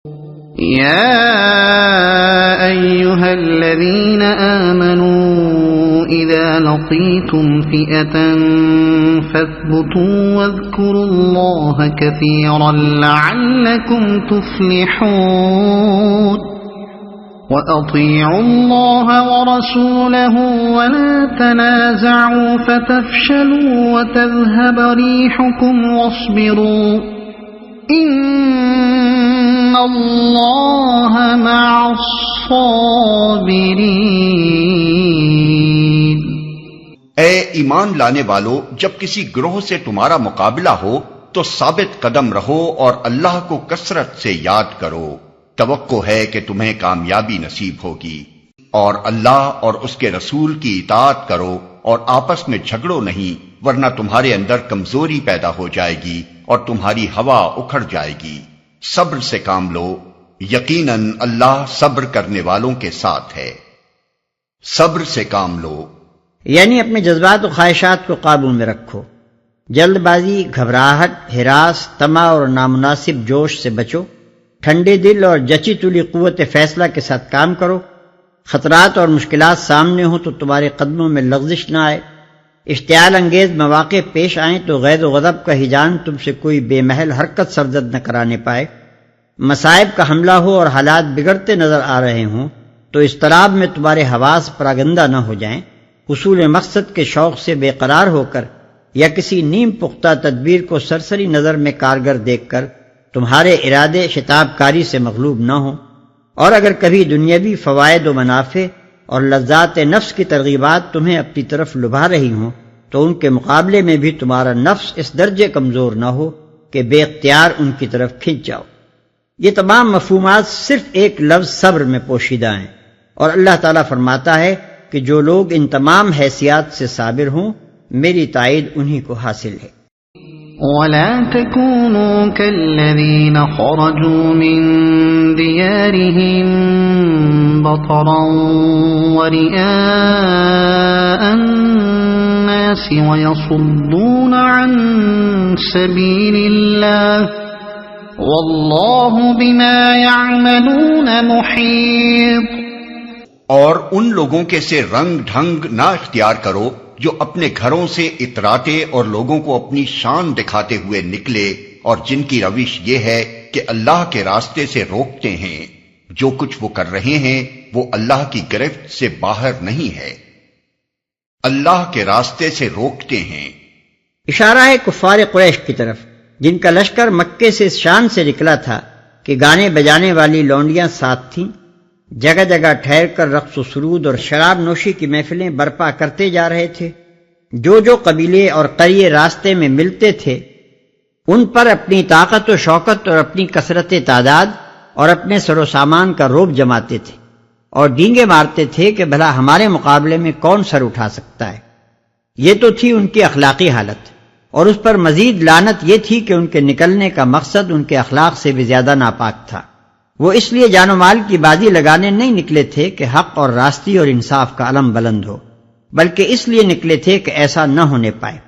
يا أيها الذين آمنوا إذا لقيتم فئة فاثبتوا واذكروا الله كثيرا لعلكم تفلحون وأطيعوا الله ورسوله ولا تنازعوا فتفشلوا وتذهب ريحكم واصبروا إن اللہ مع الصابرین۔ اے ایمان لانے والو، جب کسی گروہ سے تمہارا مقابلہ ہو تو ثابت قدم رہو اور اللہ کو کثرت سے یاد کرو، توقع ہے کہ تمہیں کامیابی نصیب ہوگی، اور اللہ اور اس کے رسول کی اطاعت کرو اور آپس میں جھگڑو نہیں، ورنہ تمہارے اندر کمزوری پیدا ہو جائے گی اور تمہاری ہوا اکھڑ جائے گی۔ صبر سے کام لو، یقیناً اللہ صبر کرنے والوں کے ساتھ ہے۔ صبر سے کام لو یعنی اپنے جذبات و خواہشات کو قابو میں رکھو، جلد بازی، گھبراہٹ، ہراس، طمع اور نامناسب جوش سے بچو، ٹھنڈے دل اور جچی تلی قوت فیصلہ کے ساتھ کام کرو۔ خطرات اور مشکلات سامنے ہوں تو تمہارے قدموں میں لغزش نہ آئے، اشتعال انگیز مواقع پیش آئیں تو غیظ و غضب کا ہیجان تم سے کوئی بے محل حرکت سرزد نہ کرانے پائے، مصائب کا حملہ ہو اور حالات بگڑتے نظر آ رہے ہوں تو اضطراب میں تمہارے حواس پراگندہ نہ ہو جائیں، حصول مقصد کے شوق سے بے قرار ہو کر یا کسی نیم پختہ تدبیر کو سرسری نظر میں کارگر دیکھ کر تمہارے ارادے شتاب کاری سے مغلوب نہ ہوں، اور اگر کبھی دنیاوی فوائد و منافع اور لذات نفس کی ترغیبات تمہیں اپنی طرف لبھا رہی ہوں تو ان کے مقابلے میں بھی تمہارا نفس اس درجے کمزور نہ ہو کہ بے اختیار ان کی طرف کھنچ جاؤ۔ یہ تمام مفہومات صرف ایک لفظ صبر میں پوشیدہ ہیں، اور اللہ تعالیٰ فرماتا ہے کہ جو لوگ ان تمام حیثیات سے صابر ہوں میری تائید انہی کو حاصل ہے۔ وَلَا تَكُونُوا كَالَّذِينَ خَرَجُوا مِن دِيَارِهِم بَطَرًا وَرِئَاءَ النَّاسِ وَيَصُدُّونَ عَن سَبِيلِ اللَّهِ وَاللَّهُ بِمَا يَعْمَلُونَ مُحِيطٌ۔ اور ان لوگوں کے سے رنگ ڈھنگ نہ اختیار کرو جو اپنے گھروں سے اتراتے اور لوگوں کو اپنی شان دکھاتے ہوئے نکلے، اور جن کی روش یہ ہے کہ اللہ کے راستے سے روکتے ہیں، جو کچھ وہ کر رہے ہیں وہ اللہ کی گرفت سے باہر نہیں ہے، اللہ کے راستے سے روکتے ہیں۔ اشارہ ہے کفار قریش کی طرف، جن کا لشکر مکے سے اس شان سے نکلا تھا کہ گانے بجانے والی لونڈیاں ساتھ تھیں، جگہ جگہ ٹھہر کر رقص و سرود اور شراب نوشی کی محفلیں برپا کرتے جا رہے تھے۔ جو جو قبیلے اور قریے راستے میں ملتے تھے ان پر اپنی طاقت و شوکت اور اپنی کثرت تعداد اور اپنے سر و سامان کا روب جماتے تھے اور ڈینگے مارتے تھے کہ بھلا ہمارے مقابلے میں کون سر اٹھا سکتا ہے۔ یہ تو تھی ان کی اخلاقی حالت، اور اس پر مزید لعنت یہ تھی کہ ان کے نکلنے کا مقصد ان کے اخلاق سے بھی زیادہ ناپاک تھا۔ وہ اس لیے جان و مال کی بازی لگانے نہیں نکلے تھے کہ حق اور راستی اور انصاف کا علم بلند ہو، بلکہ اس لیے نکلے تھے کہ ایسا نہ ہونے پائے،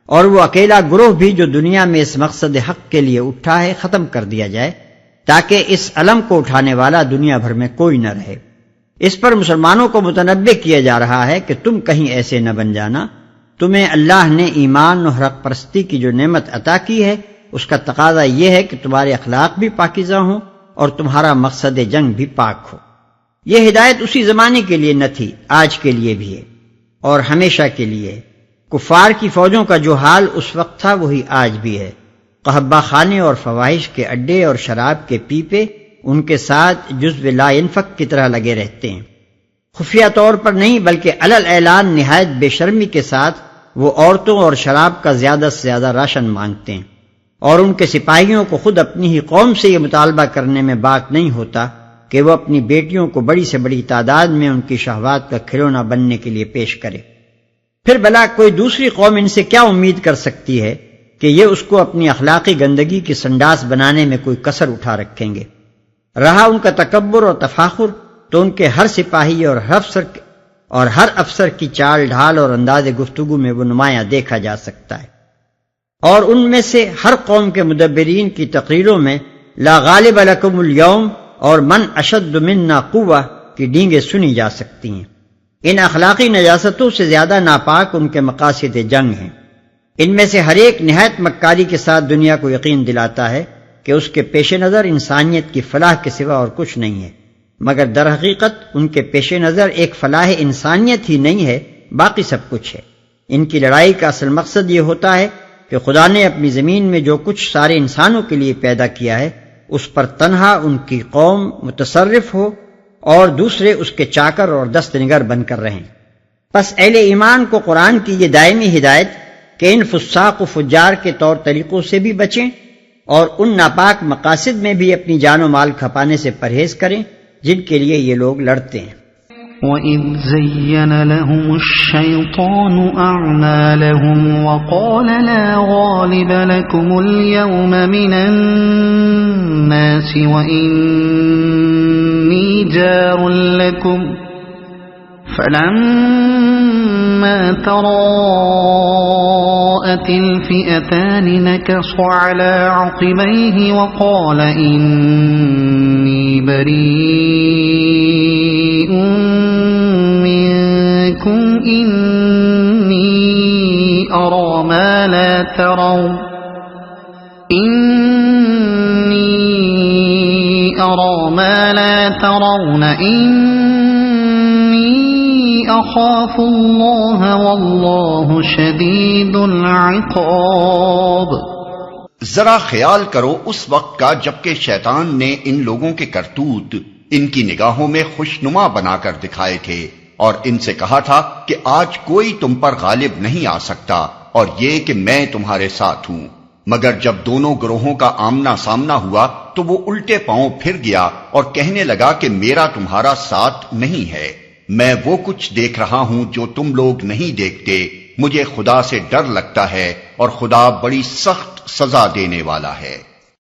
اور وہ اکیلا گروہ بھی جو دنیا میں اس مقصد حق کے لیے اٹھا ہے ختم کر دیا جائے، تاکہ اس علم کو اٹھانے والا دنیا بھر میں کوئی نہ رہے۔ اس پر مسلمانوں کو متنبہ کیا جا رہا ہے کہ تم کہیں ایسے نہ بن جانا، تمہیں اللہ نے ایمان و حق پرستی کی جو نعمت عطا کی ہے اس کا تقاضا یہ ہے کہ تمہارے اخلاق بھی پاکیزہ ہوں اور تمہارا مقصد جنگ بھی پاک ہو۔ یہ ہدایت اسی زمانے کے لیے نہ تھی، آج کے لیے بھی ہے اور ہمیشہ کے لیے۔ کفار کی فوجوں کا جو حال اس وقت تھا وہی آج بھی ہے۔ قہبہ خانے اور فواہش کے اڈے اور شراب کے پیپے ان کے ساتھ جزو لا ينفک کی طرح لگے رہتے ہیں۔ خفیہ طور پر نہیں بلکہ علل اعلان نہایت بے شرمی کے ساتھ وہ عورتوں اور شراب کا زیادہ سے زیادہ راشن مانگتے ہیں، اور ان کے سپاہیوں کو خود اپنی ہی قوم سے یہ مطالبہ کرنے میں باک نہیں ہوتا کہ وہ اپنی بیٹیوں کو بڑی سے بڑی تعداد میں ان کی شہوات کا کھلونا بننے کے لیے پیش کرے۔ پھر بھلا کوئی دوسری قوم ان سے کیا امید کر سکتی ہے کہ یہ اس کو اپنی اخلاقی گندگی کی سنڈاس بنانے میں کوئی کسر اٹھا رکھیں گے۔ رہا ان کا تکبر اور تفاخر تو ان کے ہر سپاہی اور ہر افسر کی چال ڈھال اور انداز گفتگو میں وہ نمایاں دیکھا جا سکتا ہے، اور ان میں سے ہر قوم کے مدبرین کی تقریروں میں لا غالب لکم اليوم اور من اشد منا قوہ کی ڈینگیں سنی جا سکتی ہیں۔ ان اخلاقی نجاستوں سے زیادہ ناپاک ان کے مقاصد جنگ ہیں۔ ان میں سے ہر ایک نہایت مکاری کے ساتھ دنیا کو یقین دلاتا ہے کہ اس کے پیش نظر انسانیت کی فلاح کے سوا اور کچھ نہیں ہے، مگر در حقیقت ان کے پیش نظر ایک فلاح انسانیت ہی نہیں ہے، باقی سب کچھ ہے۔ ان کی لڑائی کا اصل مقصد یہ ہوتا ہے کہ خدا نے اپنی زمین میں جو کچھ سارے انسانوں کے لیے پیدا کیا ہے اس پر تنہا ان کی قوم متصرف ہو اور دوسرے اس کے چاکر اور دست نگر بن کر رہیں۔ پس اہل ایمان کو قرآن کی یہ دائمی ہدایت کہ ان فساق و فجار کے طور طریقوں سے بھی بچیں اور ان ناپاک مقاصد میں بھی اپنی جان و مال کھپانے سے پرہیز کریں جن کے لیے یہ لوگ لڑتے ہیں۔ وَإِذْ زَيَّنَ لَهُمُ الشَّيْطَانُ أَعْمَالَهُمْ وَقَالَ لَا غَالِبَ لَكُمُ الْيَوْمَ مِنَ النَّاسِ وَإِنِّي جَارٌ لَكُمْ فَلَمَّا تَرَاءَتِ الْفِئَتَانِ نَكَصَ عَلَى عَقِبَيْهِ وَقَالَ إِنِّي بَرِيءٌ منكم إني أرى ما لا ترون إني أخاف الله والله شديد العقاب۔ ذرا خیال کرو اس وقت کا جبکہ شیطان نے ان لوگوں کے کرتوت ان کی نگاہوں میں خوشنما بنا کر دکھائے تھے اور ان سے کہا تھا کہ آج کوئی تم پر غالب نہیں آ سکتا اور یہ کہ میں تمہارے ساتھ ہوں، مگر جب دونوں گروہوں کا آمنا سامنا ہوا تو وہ الٹے پاؤں پھر گیا اور کہنے لگا کہ میرا تمہارا ساتھ نہیں ہے، میں وہ کچھ دیکھ رہا ہوں جو تم لوگ نہیں دیکھتے، مجھے خدا سے ڈر لگتا ہے اور خدا بڑی سخت سزا دینے والا ہے۔